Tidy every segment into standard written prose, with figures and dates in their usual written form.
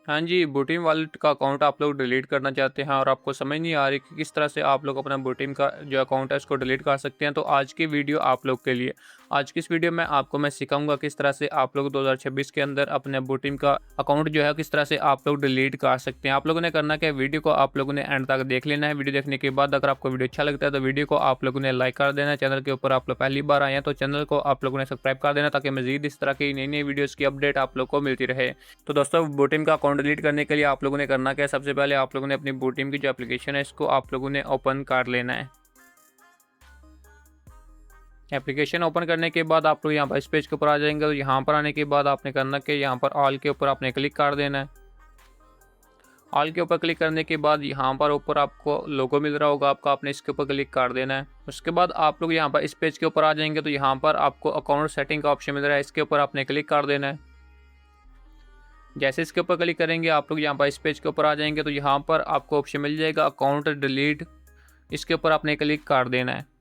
हाँ जी, बूटीम वॉलेट का अकाउंट आप लोग डिलीट करना चाहते हैं और आपको समझ नहीं आ रही कि किस तरह से आप लोग अपना बूटीम का जो अकाउंट है उसको डिलीट कर सकते हैं, तो आज की वीडियो आप लोग के लिए। आज की इस वीडियो में मैं सिखाऊंगा किस तरह से आप लोग 2026 के अंदर अपने बूटीम का अकाउंट जो है किस तरह से आप लोग डिलीट कर सकते हैं। आप लोगों ने करना क्या है, वीडियो को आप लोगों ने एंड तक देख लेना है। वीडियो देखने के बाद अगर आपको वीडियो अच्छा लगता है तो वीडियो को आप लोगों ने लाइक कर देना है। चैनल के ऊपर आप लोग पहली बार आए हैं तो चैनल को आप लोगों ने सब्सक्राइब कर देना, ताकि मजीद इस तरह की नई नई वीडियोज़ की अपडेट आप लोग को मिलती रहे। तो दोस्तों, बूटीम का अकाउंट डिलीट करने के लिए आप लोगों ने करना क्या है, सबसे पहले आप लोगों ने अपनी बूटीम की जो एप्लीकेशन है इसको आप लोगों ने ओपन कर लेना है। एप्लीकेशन ओपन करने के बाद आप लोग यहाँ पर इस पेज के ऊपर आ जाएंगे। तो यहाँ पर आने के बाद आपने करना कि यहाँ पर ऑल के ऊपर आपने क्लिक कर देना है। ऑल के ऊपर क्लिक करने के बाद यहाँ पर ऊपर आपको लोगो मिल रहा होगा आपका, आपने इसके ऊपर क्लिक कर देना है। उसके बाद आप लोग यहाँ पर इस पेज के ऊपर आ जाएंगे। तो यहाँ पर आपको अकाउंट सेटिंग का ऑप्शन मिल रहा है, इसके ऊपर आपने क्लिक कर देना है। जैसे इसके ऊपर क्लिक करेंगे आप लोग यहाँ पर इस पेज के ऊपर आ जाएंगे। तो यहाँ पर आपको ऑप्शन मिल जाएगा अकाउंट डिलीट, इसके ऊपर आपने क्लिक कर देना है।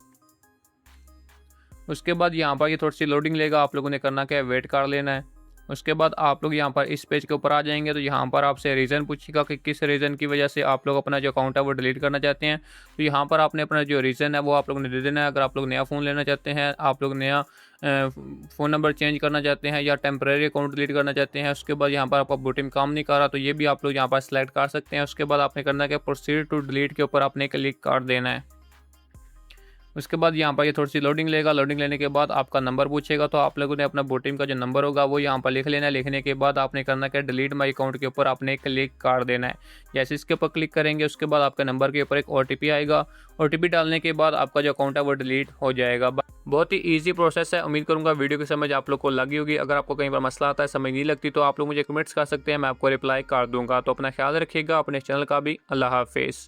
उसके बाद यहाँ पर ये थोड़ी सी लोडिंग लेगा, आप लोगों ने करना क्या है, वेट कर लेना है। उसके बाद आप लोग यहाँ पर इस पेज के ऊपर आ जाएंगे। तो यहाँ पर आपसे रीज़न पूछेगा कि किस रीज़न की वजह से आप लोग अपना जो अकाउंट है वो डिलीट करना चाहते हैं। तो यहाँ पर आपने अपना जो रीज़न है वो आप लोगों ने दे देना है। अगर आप लोग नया फ़ोन लेना चाहते हैं, आप लोग नया फ़ोन नंबर चेंज करना चाहते हैं, या टेम्परेरी अकाउंट डिलीट करना चाहते हैं, उसके बाद यहाँ पर आपका बूटीम काम नहीं कर रहा, तो ये भी आप लोग यहाँ पर सेलेक्ट कर सकते हैं। उसके बाद आपने करना है कि प्रोसीड टू डिलीट के ऊपर आपने क्लिक कर देना है। उसके बाद यहाँ पर ये थोड़ी सी लोडिंग लेगा। लोडिंग लेने के बाद आपका नंबर पूछेगा, तो आप लोगों ने अपना बूटीम का जो नंबर होगा वो यहाँ पर लिख लेना है। लिखने के बाद आपने करना क्या, डिलीट माई अकाउंट के ऊपर आपने क्लिक कर देना है। जैसे इसके ऊपर क्लिक करेंगे उसके बाद आपके नंबर के ऊपर एक OTP आएगा। OTP डालने के बाद आपका जो अकाउंट है वो डिलीट हो जाएगा। बहुत ही ईजी प्रोसेस है। उम्मीद करूँगा वीडियो की समझ आप लोग को लगी होगी। अगर आपको कहीं पर मसला आता है, समझ नहीं लगती, तो आप लोग मुझे कमेंट्स कर सकते हैं, मैं आपको रिप्लाई कर दूँगा। तो अपना ख्याल रखिएगा, अपने चैनल का भी। अल्लाह हाफिज़।